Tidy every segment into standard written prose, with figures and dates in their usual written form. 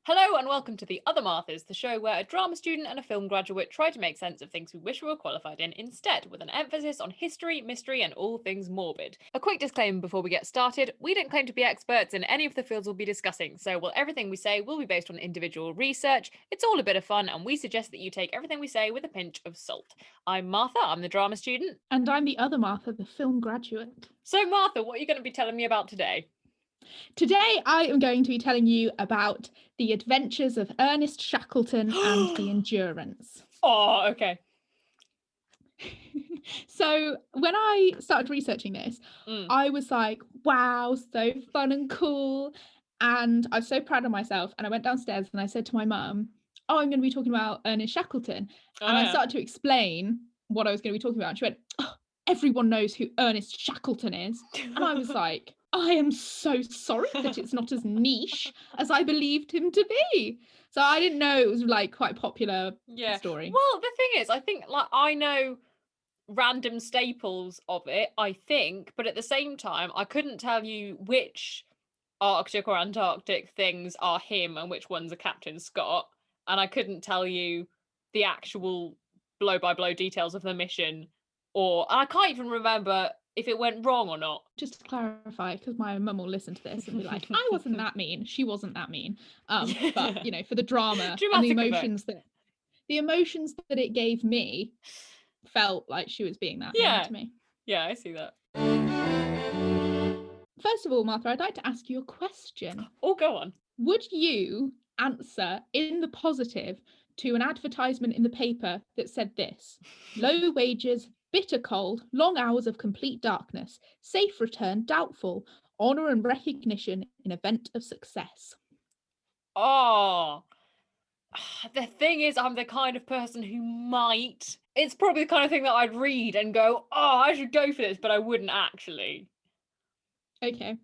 Hello and welcome to The Other Marthas, the show where a drama student and a film graduate try to make sense of things we wish we were qualified in instead, with an emphasis on history, mystery, and all things morbid. A quick disclaimer before we get started, we don't claim to be experts in any of the fields we'll be discussing, so while everything we say will be based on individual research, it's all a bit of fun and we suggest that you take everything we say with a pinch of salt. I'm Martha, I'm the drama student. And I'm the other Martha, the film graduate. So Martha, what are you going to be telling me about today? Today I am going to be telling you about the adventures of Ernest Shackleton and the Endurance. Oh, okay. So when I started researching this, I was like, wow, so fun and cool. And I was so proud of myself. And I went downstairs and I said to my mum, oh, I'm going to be talking about Ernest Shackleton. I started to explain what I was going to be talking about. And she went, oh, everyone knows who Ernest Shackleton is. And I was like, I am so sorry that it's not as niche as I believed him to be. So I didn't know it was like quite a popular story. Well, the thing is, I think like I know random staples of it, I think, but at the same time, I couldn't tell you which Arctic or Antarctic things are him and which ones are Captain Scott, and I couldn't tell you the actual blow-by-blow details of the mission, or I can't even remember if it went wrong or not. Just to clarify, because my mum will listen to this and be like, I wasn't that mean. She wasn't that mean. But you know, for the drama and the emotions that it gave me, felt like she was being that mean to me. Yeah, I see that. First of all, Martha, I'd like to ask you a question. Oh, go on. Would you answer in the positive to an advertisement in the paper that said this? Low wages, bitter cold, long hours of complete darkness, safe return doubtful, honour and recognition in event of success. Oh, the thing is, I'm the kind of person who might. It's probably the kind of thing that I'd read and go, oh, I should go for this, but I wouldn't actually. Okay.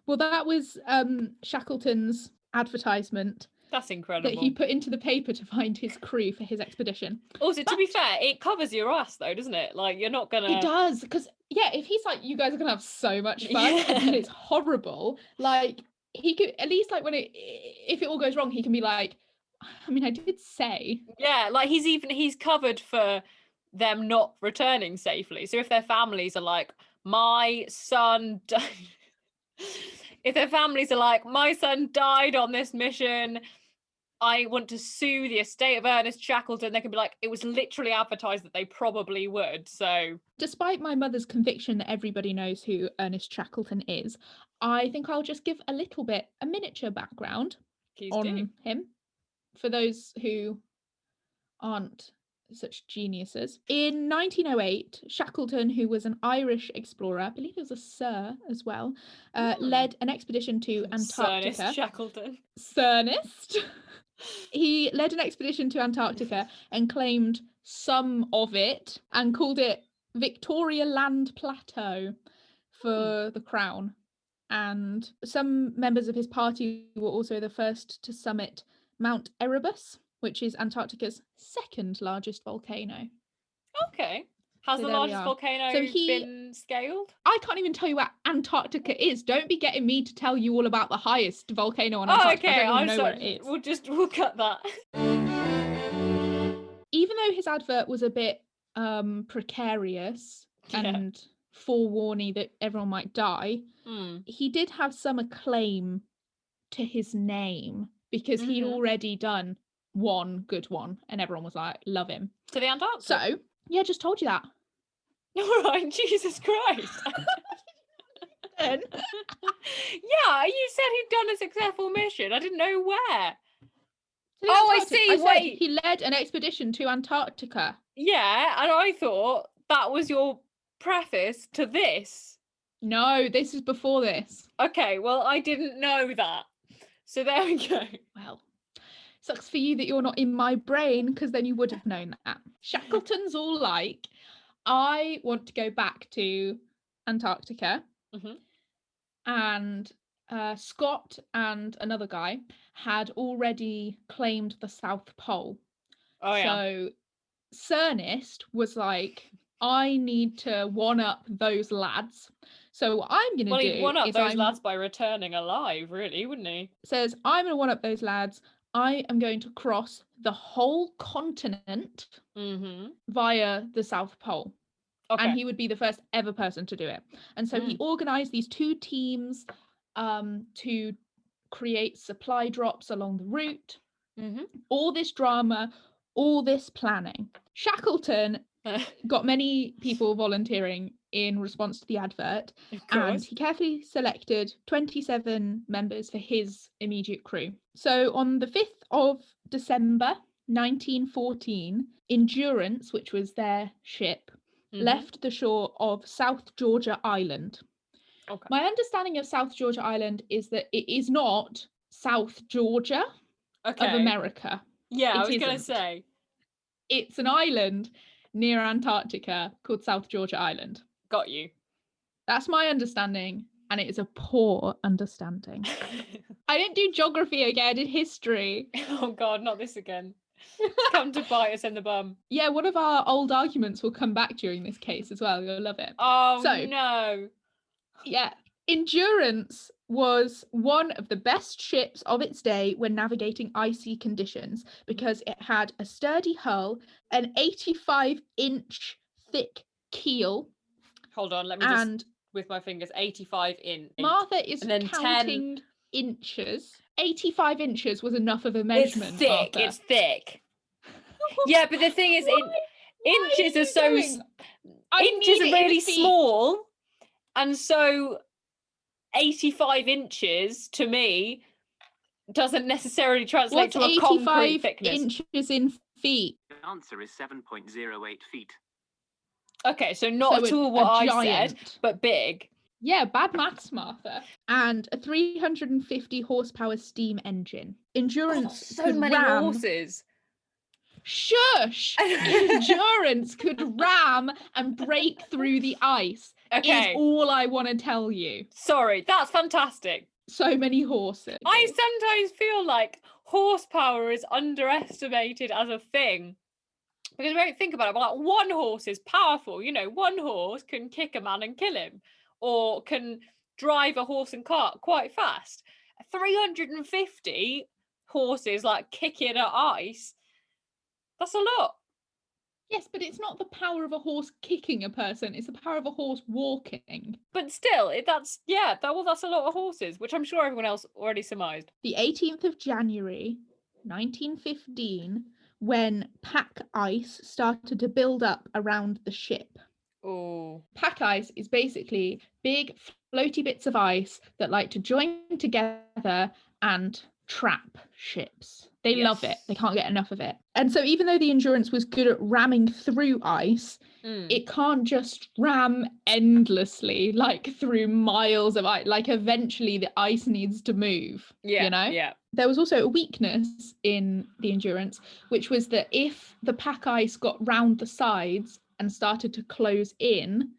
Well, that was Shackleton's advertisement. That's incredible. That he put into the paper to find his crew for his expedition. Also, to be fair, it covers your ass though, doesn't it? Like, you're not gonna... It does, because, yeah, if he's like, you guys are gonna have so much fun, and it's horrible, like, he could, at least, like, if it all goes wrong, he can be like, I mean, I did say. Yeah, like, he's covered for them not returning safely. So if their families are like, my son died... if their families are like, my son died on this mission, I want to sue the estate of Ernest Shackleton, they can be like, it was literally advertised that they probably would. So despite my mother's conviction that everybody knows who Ernest Shackleton is, I think I'll just give a miniature background on him for those who aren't such geniuses. In 1908, Shackleton, who was an Irish explorer, I believe he was a Sir as well, led an expedition to Antarctica. Sir Ernest Shackleton. Sir Ernest. He led an expedition to Antarctica and claimed some of it and called it Victoria Land Plateau for the crown. And some members of his party were also the first to summit Mount Erebus, which is Antarctica's second largest volcano. Okay. Has the largest volcano been scaled? I can't even tell you what Antarctica is. Don't be getting me to tell you all about the highest volcano on Antarctica. Okay. I don't even know where it is. We'll cut that. Even though his advert was a bit precarious and forewarning that everyone might die, he did have some acclaim to his name because he'd already done one good one and everyone was like, love him. To the Antarctic? So, yeah, just told you that. All right, Jesus Christ. Then. Yeah, you said he'd done a successful mission. I didn't know where. I see. Wait, he led an expedition to Antarctica. Yeah, and I thought that was your preface to this. No, this is before this. Okay, well, I didn't know that. So there we go. Well, sucks for you that you're not in my brain, because then you would have known that. Shackleton's all like, I want to go back to Antarctica. And Scott and another guy had already claimed the South Pole. Oh, yeah. So Sir Ernest was like, I need to one-up those lads. So what I'm going to do... Well, he'd one-up those lads by returning alive, really, wouldn't he? Says, I'm going to one-up those lads. I am going to cross the whole continent via the South Pole. Okay. And he would be the first ever person to do it. And so he organized these 2 teams to create supply drops along the route. All this drama, all this planning. Shackleton got many people volunteering in response to the advert, and he carefully selected 27 members for his immediate crew. So on the 5th of December 1914, Endurance, which was their ship, left the shore of South Georgia Island. Okay. My understanding of South Georgia Island is that it is not South Georgia of America. Yeah, I was going to say. It's an island near Antarctica called South Georgia Island. Got you. That's my understanding, and it is a poor understanding. I didn't do geography again, I did history. Oh God, not this again. Come to bite us in the bum. Yeah, one of our old arguments will come back during this case as well. You'll love it. Oh, no. Yeah. Endurance was one of the best ships of its day when navigating icy conditions because it had a sturdy hull, an 85-inch thick keel. Hold on, let me just, with my fingers, 85 in. Martha is counting 10 inches. 85 inches was enough of a measurement, It's thick, Martha. It's thick. Yeah, but the thing is, inches are so... Inches are really small, and so 85 inches, to me, doesn't necessarily translate to a concrete thickness. 85 inches in feet? The answer is 7.08 feet. Okay, so not at all what I said, but big. Yeah, bad maths, Martha. And a 350 horsepower steam engine. Endurance so many horses. Shush! Endurance could ram and break through the ice. Okay. Is all I want to tell you. Sorry, that's fantastic. So many horses. I sometimes feel like horsepower is underestimated as a thing. Because we don't think about it, but like one horse is powerful. You know, one horse can kick a man and kill him, or can drive a horse and cart quite fast. 350 horses like kicking at ice, that's a lot. Yes, but it's not the power of a horse kicking a person, it's the power of a horse walking. But still, that's a lot of horses, which I'm sure everyone else already surmised. The 18th of January, 1915, when pack ice started to build up around the ship. Oh. Pack ice is basically big floaty bits of ice that like to join together and trap ships. They love it. They can't get enough of it. And so even though the Endurance was good at ramming through ice, it can't just ram endlessly, like through miles of ice. Like eventually the ice needs to move, you know? Yeah. There was also a weakness in the Endurance, which was that if the pack ice got round the sides and started to close in,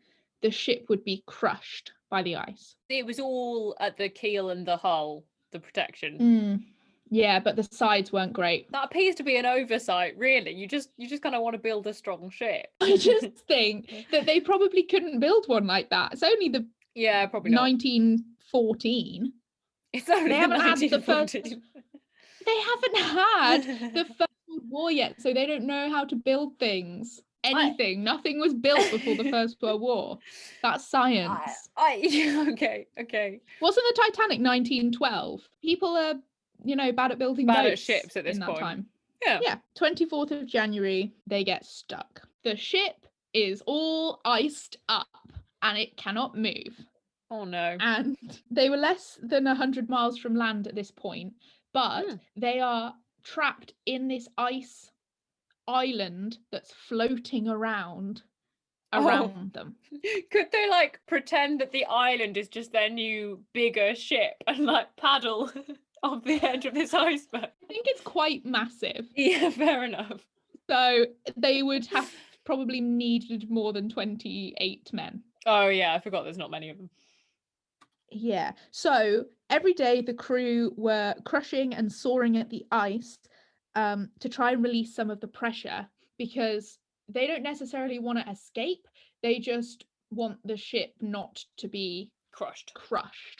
the ship would be crushed by the ice. It was all at the keel and the hull, the protection. Yeah, but the sides weren't great. That appears to be an oversight, really. You just kind of want to build a strong ship. I just think that they probably couldn't build one like that. It's only the probably not. 1914. It's only they haven't had 1914. They haven't had the First World War yet, so they don't know how to build things. Anything. Nothing was built before the First World War. That's science. Okay. Wasn't the Titanic 1912? People are, bad at building boats at ships at this point. Time. Yeah. 24th of January, they get stuck. The ship is all iced up and it cannot move. Oh no. And they were less than 100 miles from land at this point, but they are trapped in this ice island that's floating around them. Could they like pretend that the island is just their new bigger ship and like paddle off the edge of this iceberg? I think it's quite massive. Yeah, fair enough. So they would have probably needed more than 28 men. Oh yeah, I forgot there's not many of them. Yeah. So every day the crew were crushing and sawing at the ice to try and release some of the pressure, because they don't necessarily want to escape. They just want the ship not to be crushed.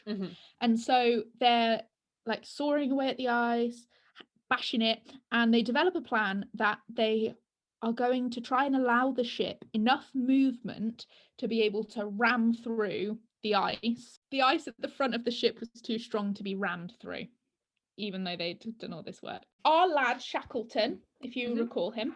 Mm-hmm. And so they're like sawing away at the ice, bashing it, and they develop a plan that they are going to try and allow the ship enough movement to be able to ram through the ice. The ice at the front of the ship was too strong to be rammed through, even though they'd done all this work. Our lad Shackleton, if you recall him,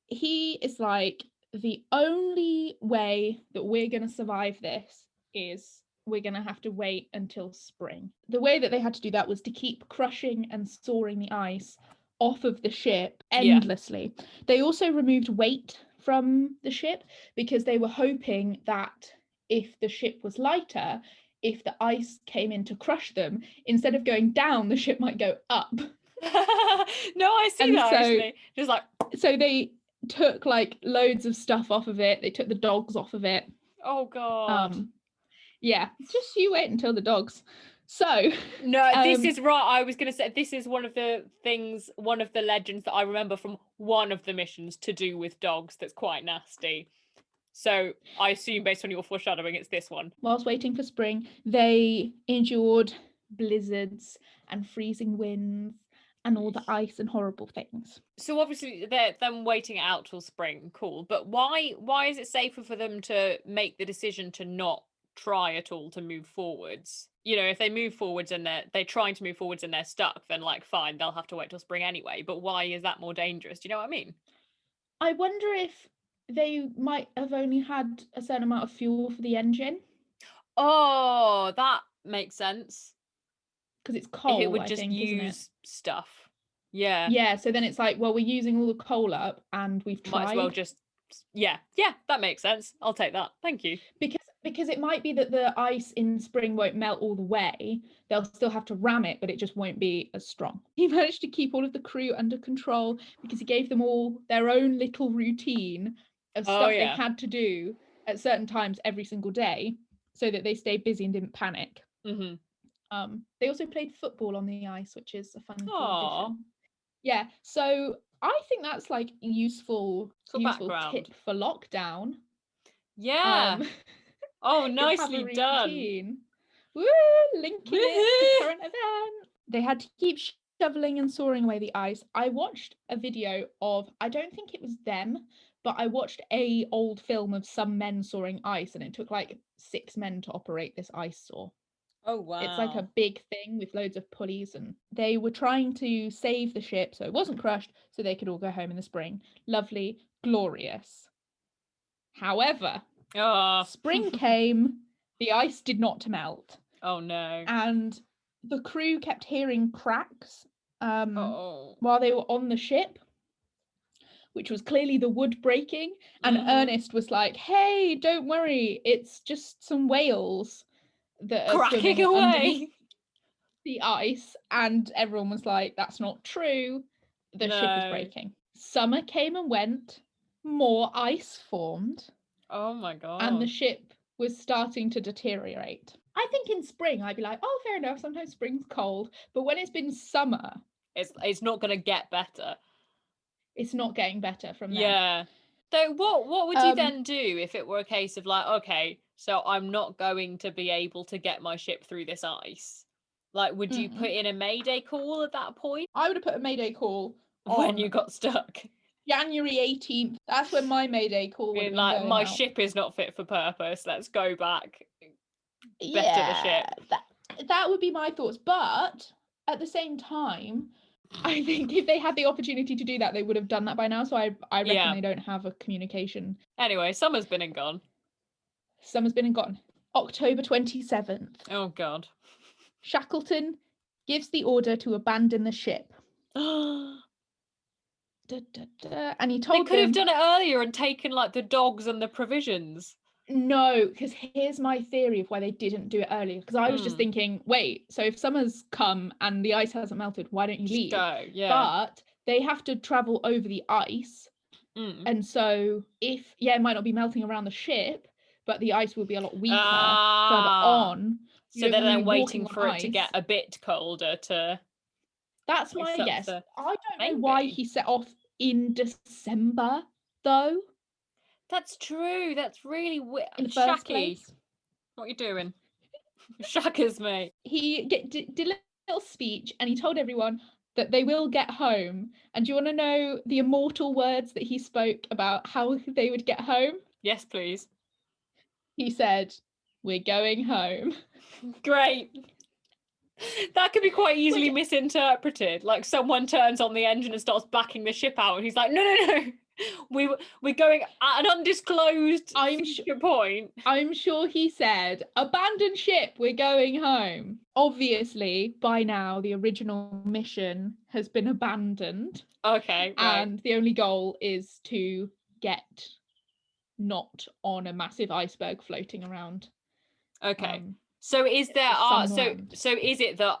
he is like, the only way that we're going to survive this is we're going to have to wait until spring. The way that they had to do that was to keep crushing and sawing the ice off of the ship endlessly. They also removed weight from the ship because they were hoping that if the ship was lighter, if the ice came in to crush them, instead of going down, the ship might go up. No, I see And that so- actually. Just like, So they took like loads of stuff off of it. They took the dogs off of it. oh god. Yeah, just you wait until the dogs. So No, this is right. I was going to say this is one of the legends that I remember from one of the missions to do with dogs that's quite nasty. So I assume based on your foreshadowing, it's this one. whilst waiting for spring, they endured blizzards and freezing winds and all the ice and horrible things. So obviously they're them waiting it out till spring, cool. But why is it safer for them to make the decision to not try at all to move forwards? You know, if they move forwards and they're trying to move forwards and they're stuck, then like fine, they'll have to wait till spring anyway. But why is that more dangerous? Do you know what I mean? I wonder if they might have only had a certain amount of fuel for the engine Oh, that makes sense. because it's coal. If it would I just think, isn't it? use stuff. Yeah. Yeah, so then it's like, well, we're using all the coal up and we've tried. Might as well just yeah, that makes sense. I'll take that. Thank you. Because it might be that the ice in spring won't melt all the way. They'll still have to ram it, but it just won't be as strong. He managed to keep all of the crew under control because he gave them all their own little routine of stuff they had to do at certain times every single day so that they stayed busy and didn't panic. Mm-hmm. They also played football on the ice, which is a fun Aw. addition. Yeah, so I think that's like useful background. tip for lockdown. Yeah. Oh, is have a nicely done. routine. Woo, linking it to current event. They had to keep shoveling and sawing away the ice. I watched a video of, I don't think it was them, but I watched a old film of some men sawing ice, and it took like 6 men to operate this ice saw. Oh wow. It's like a big thing with loads of pulleys, and they were trying to save the ship so it wasn't crushed so they could all go home in the spring. Lovely, glorious. However, spring came, the ice did not melt. Oh no. And the crew kept hearing cracks while they were on the ship, which was clearly the wood breaking. And Ernest was like, hey, don't worry, it's just some whales that are cracking swimming away underneath the ice. And everyone was like, that's not true. The ship is breaking. Summer came and went, more ice formed. Oh my god. And the ship was starting to deteriorate. I think in spring I'd be like, oh, fair enough, sometimes spring's cold. But when it's been summer, it's not going to get better. It's not getting better from there. Yeah. So what would you then do if it were a case of like, okay, so I'm not going to be able to get my ship through this ice? Like, would you put in a mayday call at that point? I would have put a mayday call when you got stuck. January 18th. That's when my mayday call would have been like, my out. ship is not fit for purpose. Let's go back. Better the ship. That would be my thoughts. But at the same time, I think if they had the opportunity to do that, they would have done that by now. So I reckon they don't have a communication. Anyway, summer's been and gone. Summer's been and gone. October 27th. Oh, God. Shackleton gives the order to abandon the ship. And he told them... They could have done it earlier and taken, like, the dogs and the provisions. No, because here's my theory of why they didn't do it earlier. Because I was just thinking, wait, so if summer's come and the ice hasn't melted, why don't you leave? Go, yeah. But they have to travel over the ice. And so if, it might not be melting around the ship, but the ice will be a lot weaker further on. So they're then waiting for it to get a bit colder to... That's my guess. I don't know why he set off in December, though. That's true. That's really weird. In the first place. What are you doing? Shackers, mate. He did a little speech and he told everyone, that they will get home. And do you want to know the immortal words that he spoke about how they would get home? Yes, please. He said, "We're going home." Great. That could be quite easily Which- misinterpreted. Like someone turns on the engine and starts backing the ship out, and he's like, no. We're going at an undisclosed future point. I'm sure he said, "Abandon ship, we're going home." Obviously, by now, the original mission has been abandoned. Okay, right. And the only goal is to get not on a massive iceberg floating around. Okay. So is there so is it that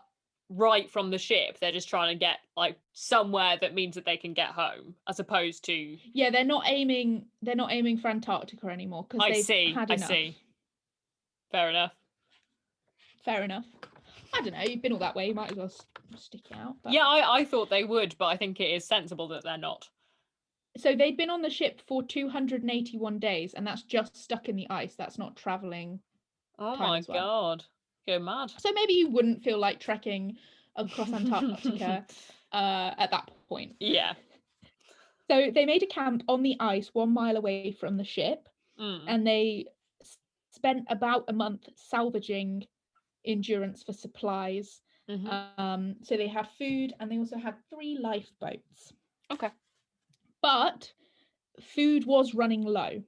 right from the ship they're just trying to get like somewhere that means that they can get home, as opposed to they're not aiming for Antarctica anymore, because I see. Fair enough. I don't know, you've been all that way, you might as well stick it out. But... yeah, I thought they would, but I think it is sensible that they're not. So they'd been on the ship for 281 days, and that's just stuck in the ice. That's not traveling. Oh my god. Go mad. So maybe you wouldn't feel like trekking across Antarctica at that point. Yeah. So they made a camp on the ice 1 mile away from the ship, and they spent about a month salvaging Endurance for supplies. So they had food, and they also had 3 lifeboats. Okay. But food was running low.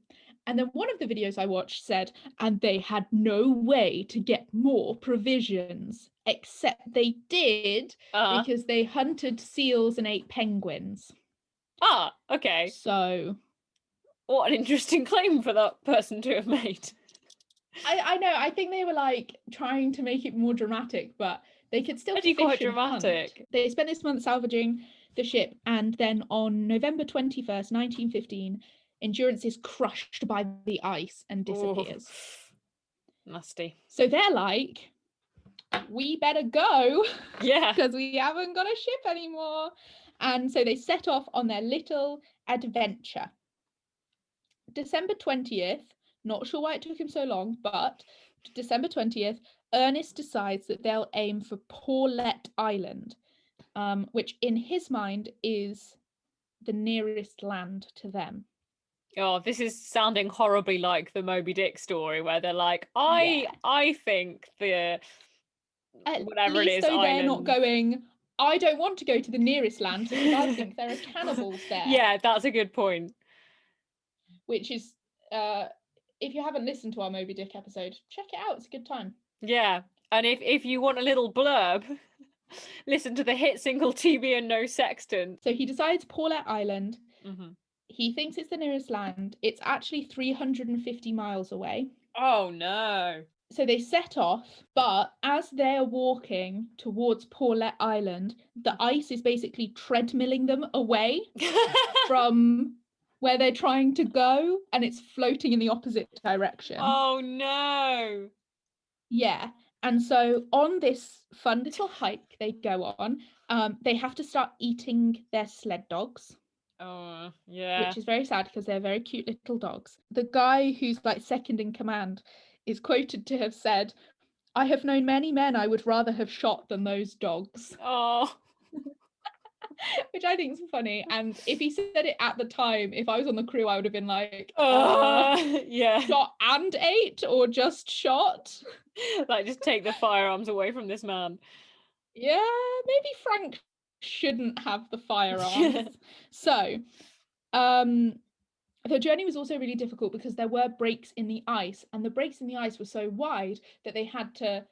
And then one of the videos I watched said, and they had no way to get more provisions, except they did because they hunted seals and ate penguins. Ah, okay. So... what an interesting claim for that person to have made. I know, I think they were like trying to make it more dramatic, but they could still fish quite and dramatic. Hunt. They spent this month salvaging the ship, and then on November 21st, 1915, Endurance is crushed by the ice and disappears. Nasty. So they're like, we better go. Yeah. Because we haven't got a ship anymore. And so they set off on their little adventure. December 20th, not sure why it took him so long, but December 20th, Ernest decides that they'll aim for Paulet Island, which in his mind is the nearest land to them. Oh, this is sounding horribly like the Moby Dick story, where they're like, I think the whatever it is, so island. They're not going, I don't want to go to the nearest land because I think there are cannibals there. Yeah, that's a good point. Which is, if you haven't listened to our Moby Dick episode, check it out. It's a good time. Yeah, and if you want a little blurb, listen to the hit single TV and No Sextant. So he decides Paulet Island. He thinks it's the nearest land. It's actually 350 miles away. Oh no. So they set off, but as they're walking towards Paulet Island, the ice is basically treadmilling them away from where they're trying to go, and it's floating in the opposite direction. Oh no. Yeah. And so on this fun little hike they go on, they have to start eating their sled dogs. Oh, yeah. Which is very sad because they're very cute little dogs. The guy who's like second in command is quoted to have said, "I have known many men I would rather have shot than those dogs." Oh. Which I think is funny. And if he said it at the time, if I was on the crew, I would have been like, yeah. Shot and ate, or just shot? Like, just take the firearms away from this man. Yeah, maybe Frank shouldn't have the firearms. So, the journey was also really difficult because there were breaks in the ice, and the breaks in the ice were so wide that they had to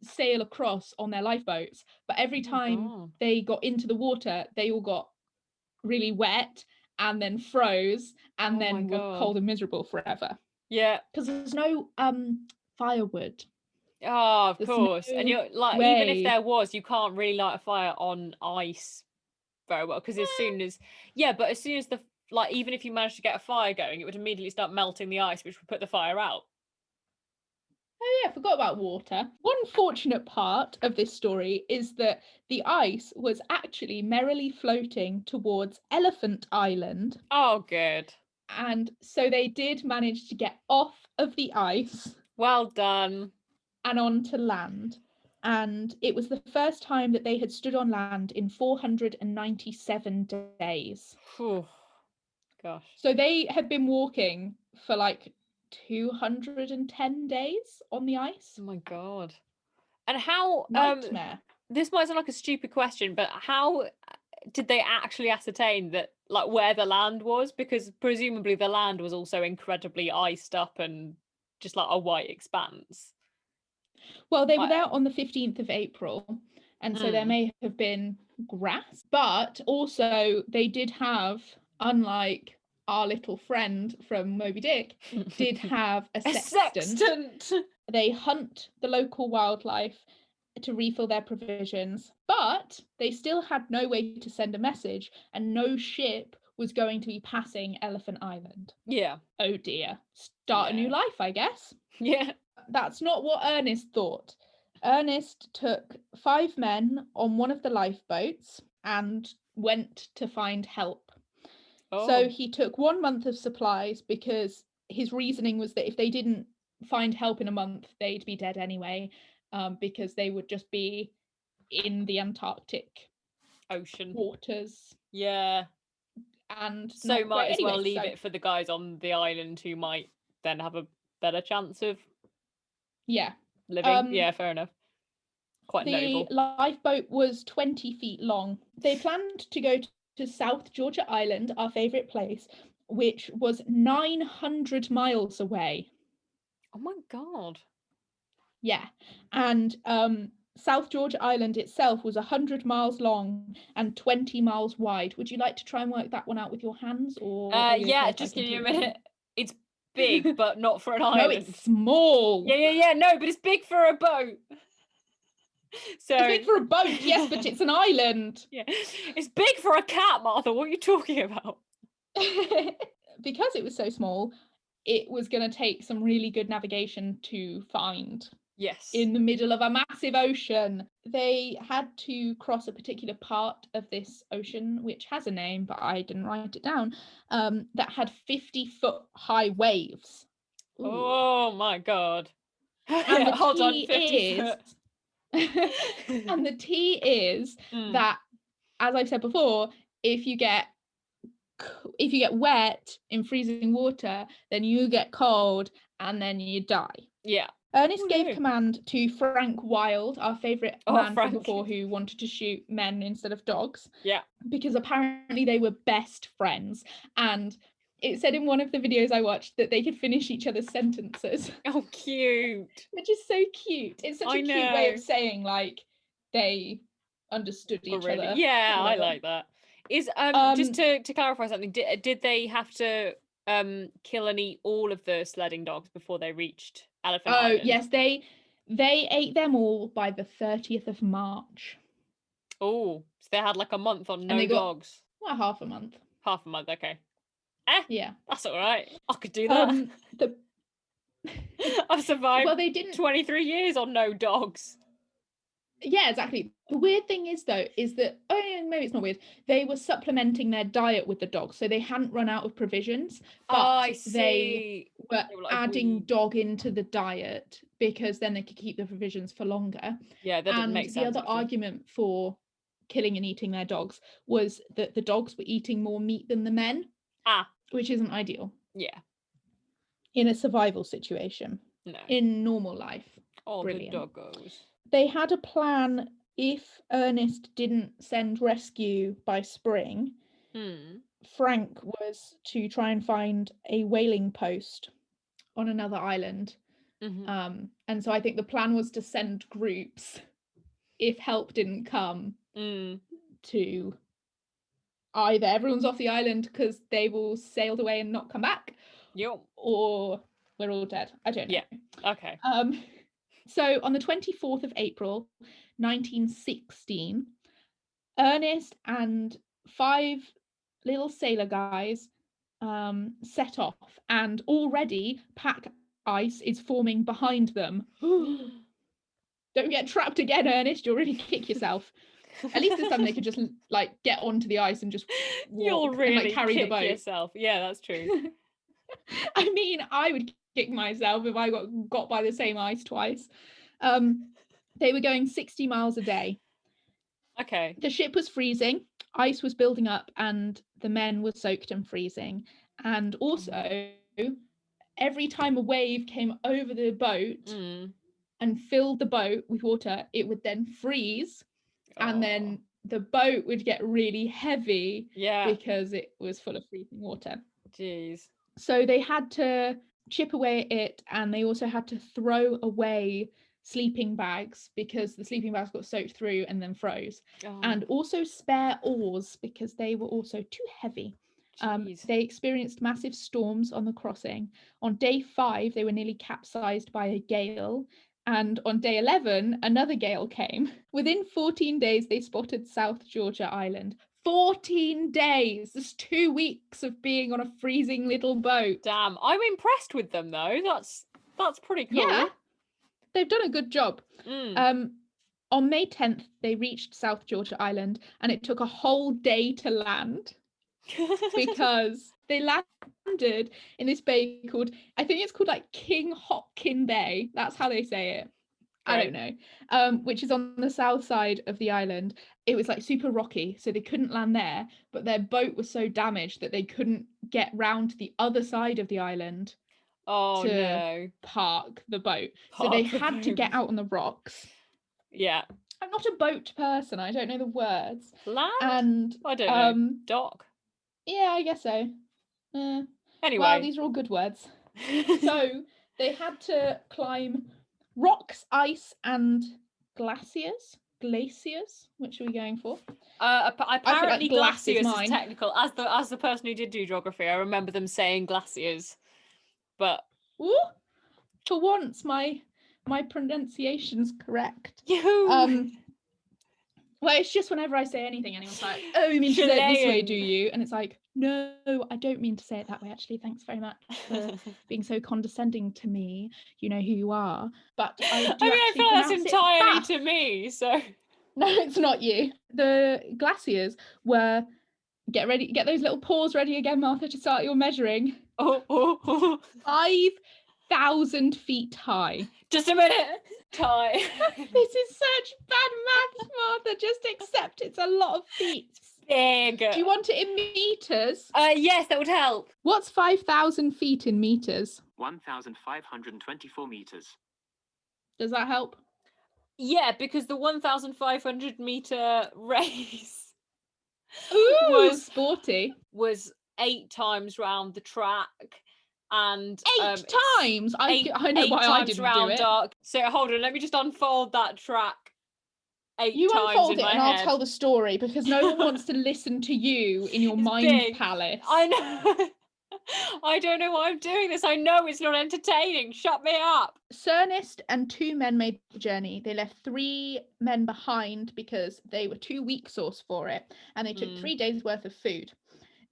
sail across on their lifeboats. But every time they got into the water, they all got really wet and then froze and then were cold and miserable forever. Yeah. Because there's no firewood. Oh, of course. And you're like, even if there was, you can't really light a fire on ice very well, because as soon as the like, even if you managed to get a fire going, it would immediately start melting the ice, which would put the fire out. Oh yeah, I forgot about water. One fortunate part of this story is that the ice was actually merrily floating towards Elephant Island. Oh, good. And so they did manage to get off of the ice. Well done. And onto land. and it was the first time that they had stood on land in 497 days. Phew. Gosh. So they had been walking for like 210 days on the ice. Oh my God. And how Nightmare. this might sound like a stupid question, but how did they actually ascertain that, like, where the land was? Because presumably the land was also incredibly iced up and just like a white expanse. Well, they were there on the 15th of April, and so there may have been grass, but also they did have, unlike our little friend from Moby Dick, did have a sextant. They hunt the local wildlife to refill their provisions, but they still had no way to send a message, and no ship was going to be passing Elephant Island. Yeah. Oh dear. Start a new life, I guess. Yeah. That's not what Ernest thought. Ernest took 5 men on one of the lifeboats and went to find help. Oh. So he took 1 month of supplies, because his reasoning was that if they didn't find help in a month, they'd be dead anyway, because they would just be in the Antarctic Ocean waters. Yeah. And so might as well anyway, leave it for the guys on the island who might then have a better chance of living. Yeah, fair enough. Quite noble. The lifeboat was 20 feet long. They planned to go to South Georgia Island, our favourite place, which was 900 miles away. Oh my God. Yeah. And South Georgia Island itself was 100 miles long and 20 miles wide. Would you like to try and work that one out with your hands? Or yeah, just give me a minute. It's big, but not for an island. No, it's small. Yeah. No, but it's big for a boat. So it's big for a boat, yes, but it's an island. Yeah, it's big for a cat, Martha. What are you talking about? Because it was so small, it was going to take some really good navigation to find. Yes. In the middle of a massive ocean. They had to cross a particular part of this ocean, which has a name, but I didn't write it down, that had 50-foot high waves. Ooh. Oh my God. And Hold on, 50 foot. And the tea is that, as I've said before, if you get wet in freezing water, then you get cold and then you die. Yeah. Ernest gave command to Frank Wilde, our favourite man Frank. from before, who wanted to shoot men instead of dogs. Yeah. Because apparently they were best friends. And it said in one of the videos I watched that they could finish each other's sentences. Oh, cute. Which is so cute. It's such a cute way of saying, like, they understood each other. Yeah, I like that. Is just to clarify something, did they have to kill and eat all of the sledding dogs before they reached Elephant Island? Oh, yes, they ate them all by the 30th of March. Oh, so they had like a month on no dogs. Well, half a month. Half a month, okay. Yeah. That's all right. I could do that. I've survived 23 years on no dogs. Yeah, exactly. The weird thing is, though, is that, maybe it's not weird, they were supplementing their diet with the dogs, so they hadn't run out of provisions, but they were like adding dog into the diet because then they could keep the provisions for longer. Yeah, that didn't make sense. And the other argument for killing and eating their dogs was that the dogs were eating more meat than the men, which isn't ideal. Yeah. In a survival situation. No. In normal life. Oh, brilliant. The doggos. They had a plan if Ernest didn't send rescue by spring. Frank was to try and find a whaling post on another island. And so I think the plan was to send groups, if help didn't come, to either everyone's off the island because they've all sailed away and not come back, or we're all dead. I don't know. Yeah. Okay. So on the 24th of April, 1916, Ernest and 5 little sailor guys set off, and already pack ice is forming behind them. Don't get trapped again, Ernest. You'll really kick yourself. At least this time they could just like get onto the ice and just walk. You'll really and, like, carry kick the boat. Yourself. Yeah, that's true. I mean, I would kick myself if I got by the same ice twice. They were going 60 miles a day. Okay. The ship was freezing, ice was building up, and the men were soaked and freezing. And also, every time a wave came over the boat and filled the boat with water, it would then freeze, and then the boat would get really heavy because it was full of freezing water. Jeez. So they had to chip away at it, and they also had to throw away sleeping bags because the sleeping bags got soaked through and then froze, and also spare oars because they were also too heavy. They experienced massive storms on the crossing. On day 5, they were nearly capsized by a gale, and on day 11, another gale came. Within 14 days, they spotted South Georgia Island. 14 days! That's 2 weeks of being on a freezing little boat. Damn, I'm impressed with them though. That's pretty cool. Yeah, they've done a good job. On May 10th, they reached South Georgia Island, and it took a whole day to land because they landed in this bay called, I think it's called like King Hopkin Bay. That's how they say it. I don't know. Which is on the south side of the island. It was like super rocky, so they couldn't land there, but their boat was so damaged that they couldn't get round to the other side of the island to park the boat. So they had to get out on the rocks. Yeah. I'm not a boat person. I don't know the words. Land? And I don't know. Dock? Yeah, I guess so. Anyway. Well, these are all good words. So they had to climb rocks, ice, and glaciers. Which are we going for? Apparently glaciers is technical. As the person who did do geography, I remember them saying glaciers. But for once my pronunciation's correct. Well, it's just whenever I say anything, anyone's like, "Oh, you mean to say it this way, do you?" And it's like, "No, I don't mean to say it that way, actually. Thanks very much for being so condescending to me. You know who you are." But I feel that's entirely to me, so... No, it's not you. The glaciers were... Get those little paws ready again, Martha, to start your measuring. 5,000 feet high. Just a minute. Ty. This is such bad maths, Martha. Just accept it's a lot of feet. Big. Do you want it in meters? Yes, that would help. What's 5,000 feet in meters? 1,524 meters. Does that help? Yeah, because the 1,500 meter race was sporty. Was 8 times round the track. And 8 times? I know why I didn't do it. Dark. So hold on, let me just unfold that track 8 you times unfold in it my and head. I'll tell the story because no one wants to listen to you in your mind palace. I know. I don't know why I'm doing this. I know it's not entertaining. Shut me up. Sir Ernest and 2 men made the journey. They left 3 men behind because they were too weak sauce for it, and they took 3 days worth of food.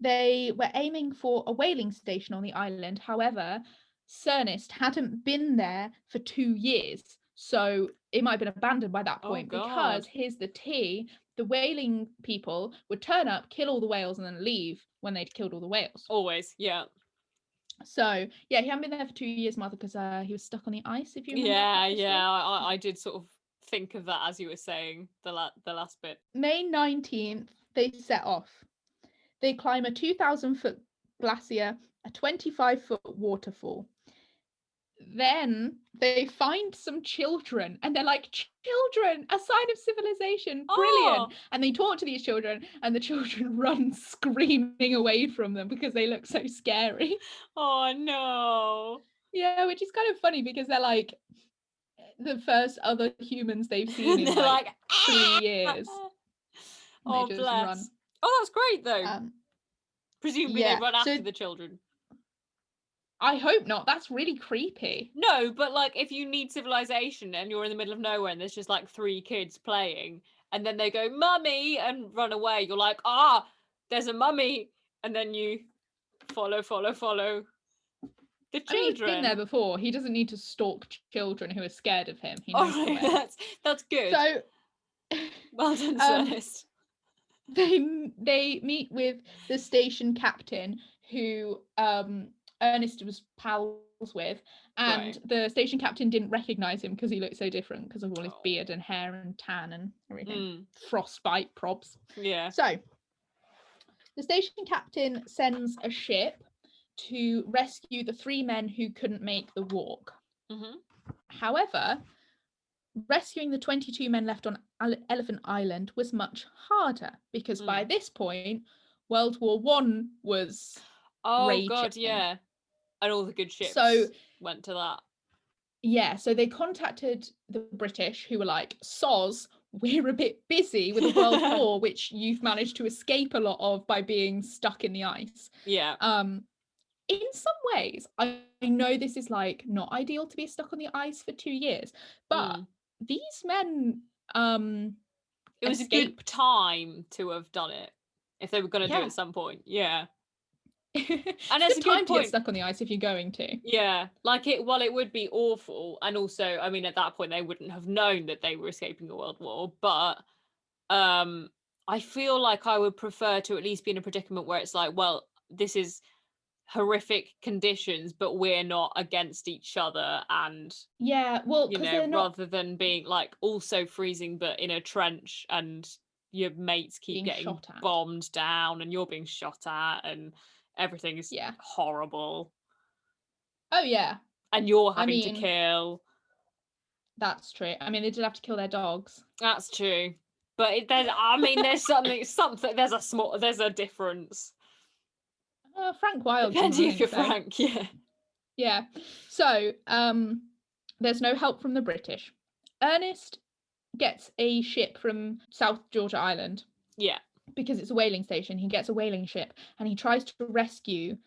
They were aiming for a whaling station on the island. However, Sir Ernest hadn't been there for 2 years, so it might have been abandoned by that point because, here's the tea, the whaling people would turn up, kill all the whales, and then leave when they'd killed all the whales. Always, yeah. So, yeah, he hadn't been there for 2 years, Martha, because he was stuck on the ice, if you remember. I did sort of think of that as you were saying the last bit. May 19th, they set off. They climb a 2,000-foot glacier, a 25-foot waterfall. Then they find some children, and they're like, "Children, a sign of civilization, brilliant!" And they talk to these children, and the children run screaming away from them because they look so scary. Oh no! Yeah, which is kind of funny because they're like the first other humans they've seen in like 3 years. Oh bless! Run. Oh, that's great though. Presumably they run after the children. I hope not. That's really creepy. No, but like if you need civilization and you're in the middle of nowhere and there's just like 3 kids playing and then they go, "Mummy," and run away, you're like, there's a mummy, and then you follow the children. I mean, he's been there before. He doesn't need to stalk children who are scared of him. He knows the way. That's good. So well done, Ernest. They meet with the station captain who Ernest was pals with, and Right. the station captain didn't recognise him because he looked so different because of all his Oh. beard and hair and tan and everything. Mm. Frostbite probs. Yeah. So the station captain sends a ship to rescue the 3 men who couldn't make the walk. Mm-hmm. However, rescuing the 22 men left on Elephant Island was much harder because by this point, World War One was raging. God, yeah. And all the good ships went to that. Yeah, so they contacted the British, who were like, soz, we're a bit busy with a world war, which you've managed to escape a lot of by being stuck in the ice. Yeah. In some ways, I know this is like not ideal to be stuck on the ice for 2 years, but these men it was escaped. a good time to have done it if they were going to do it at some point. Yeah. And it's a good time to get stuck on the ice if you're going to. Yeah, like it would be awful, and also I mean at that point they wouldn't have known that they were escaping a world war, but I feel like I would prefer to at least be in a predicament where it's like, well, this is horrific conditions, but we're not against each other, and yeah, well, you know, rather than being like also freezing but in a trench and your mates keep getting bombed down and you're being shot at and everything is horrible. Oh yeah. And you're having to kill. That's true. I mean, they did have to kill their dogs. That's true. But there's there's a difference. Frank Wilde. Depending if you're Frank, yeah. Yeah. So, there's no help from the British. Ernest gets a ship from South Georgia Island. Yeah. Because it's a whaling station. He gets a whaling ship and he tries to rescue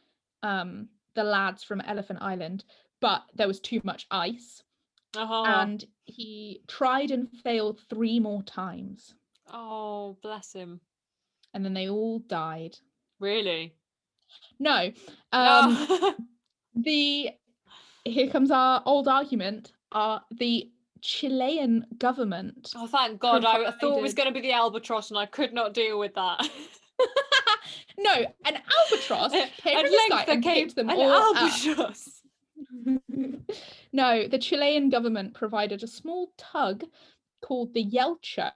the lads from Elephant Island, but there was too much ice. And he tried and failed 3 more times. Oh, bless him. And then they all died. Really? No. Here comes our old argument. The Chilean government. Oh, thank God. I thought it was going to be the albatross and I could not deal with that. No, an albatross came from the sky and picked them all albatross. No, the Chilean government provided a small tug called the Yelcho,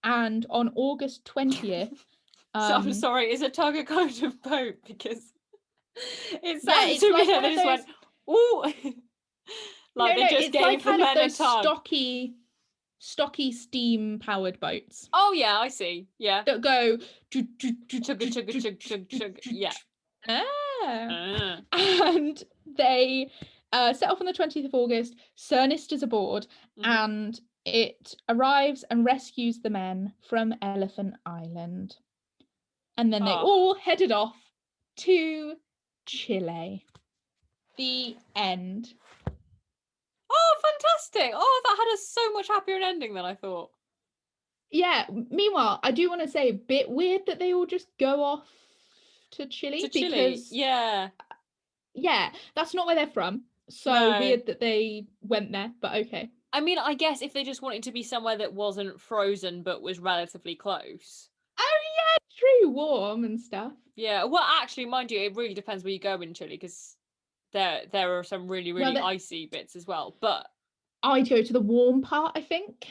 and on August 20th... so I'm sorry, is a tug a kind of boat? Because it sounds to me like they just went, ooh! Like they just gave the men a tug. Stocky steam-powered boats. Oh yeah, I see. Yeah. That go... Chug. Yeah. And they set off on the 20th of August. Sir Ernest is aboard, and it arrives and rescues the men from Elephant Island. And then they all headed off to Chile. The end. Oh, fantastic. Oh, that had a so much happier ending than I thought. Yeah. Meanwhile, I do want to say, a bit weird that they all just go off to Chile. Because, yeah, that's not where they're from. So weird that they went there, but okay. I mean, I guess if they just wanted to be somewhere that wasn't frozen but was relatively close. Oh yeah, true, warm and stuff. Yeah, well, actually, mind you, it really depends where you go in Chile, because there are some really icy bits as well. But I'd go to the warm part, I think.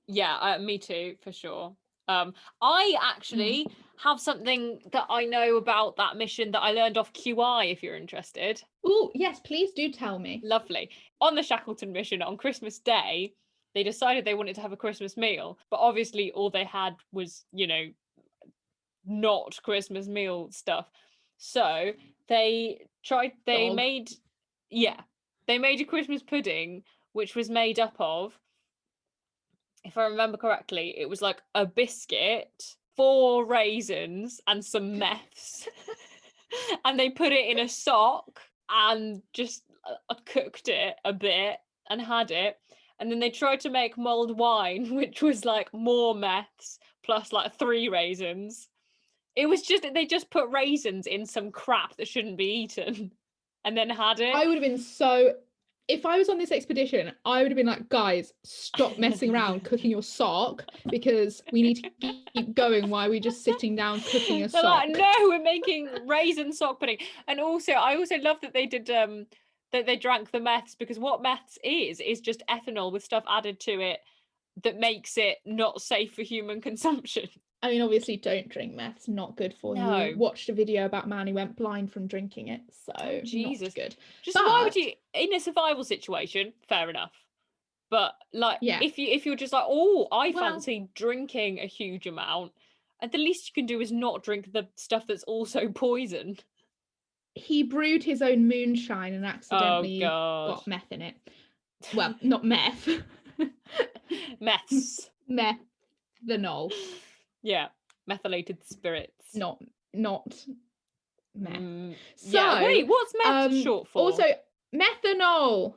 Yeah, me too, for sure. I actually have something that I know about that mission that I learned off QI, if you're interested. Oh, yes, please do tell me. Lovely. On the Shackleton mission, on Christmas Day, they decided they wanted to have a Christmas meal, but obviously all they had was, you know, not Christmas meal stuff. So they made a Christmas pudding, which was made up of, if I remember correctly, it was like a biscuit, 4 raisins and some meths. And they put it in a sock and just cooked it a bit and had it. And then they tried to make mulled wine, which was like more meths plus like 3 raisins. It was just, they just put raisins in some crap that shouldn't be eaten and then had it. I would have been so if I was on this expedition, I would have been like, guys, stop messing around cooking your sock, because we need to keep going. Why are we just sitting down cooking a They're sock? like, no, we're making raisin sock pudding. And also, I also love that they did that they drank the meths, because what meths is just ethanol with stuff added to it that makes it not safe for human consumption. I mean, obviously, don't drink meth. It's not good for No. you. Watched a video about a man who went blind from drinking it, so Jesus. not good. Just why would But- you, in a survival situation, fair enough. But like, Yeah. if you're just like, oh, I Well- fancy drinking a huge amount, and the least you can do is not drink the stuff that's also poison. He brewed his own moonshine and accidentally God. got meth in it. Well, not meth. Meths. Methanol. Yeah. Methylated spirits. Not meth. So, yeah. Wait, what's meth short for? Also, methanol.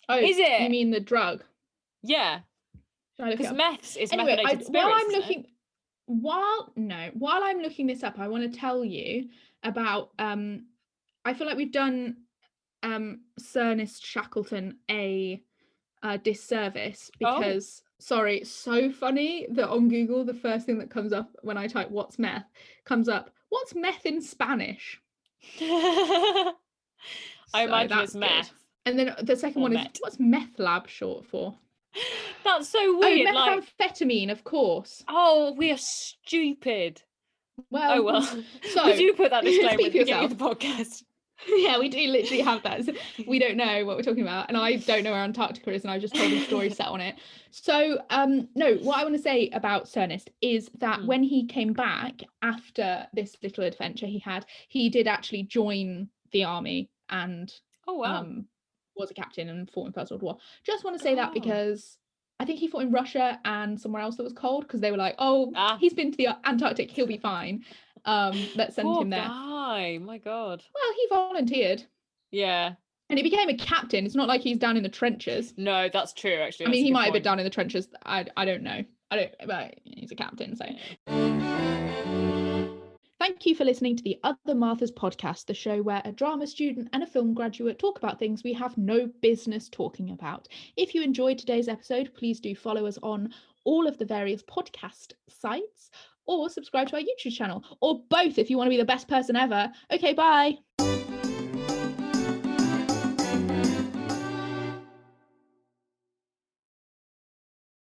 Oh, Is it? You mean the drug? Yeah. Because meths is Anyway, methylated spirits. while I'm isn't looking, it? while I'm looking this up, I want to tell you about I feel like we've done Sir Ernest Shackleton a disservice, because sorry, it's so funny that on Google the first thing that comes up when I type what's meth comes up what's meth in Spanish. I So imagine that's it's meth. good. And then the second Or one is met. what's meth lab short for? That's so weird. Oh, like, methamphetamine, of course. oh, we are stupid. Well, Oh well. So we do put that disclaimer speak at for the beginning yourself. of the podcast. Yeah, we do literally have that. We don't know what we're talking about, and I don't know where Antarctica is, and I just told a story set on it. So no, what I want to say about Sir Ernest is that when he came back after this little adventure he did actually join the army and was a captain and fought in First World War. Just want to say that because I think he fought in Russia and somewhere else that was cold, because they were like, he's been to the Antarctic, he'll be fine. Let's send him there. Guy, my God. Well, he volunteered. Yeah. And he became a captain. It's not like he's down in the trenches. No, that's true, actually. I mean, That's a he good might have been point. down in the trenches. I don't know. But he's a captain, so. Thank you for listening to the Other Marthas podcast, the show where a drama student and a film graduate talk about things we have no business talking about. If you enjoyed today's episode, please do follow us on all of the various podcast sites, or subscribe to our YouTube channel, or both if you want to be the best person ever. Okay, bye.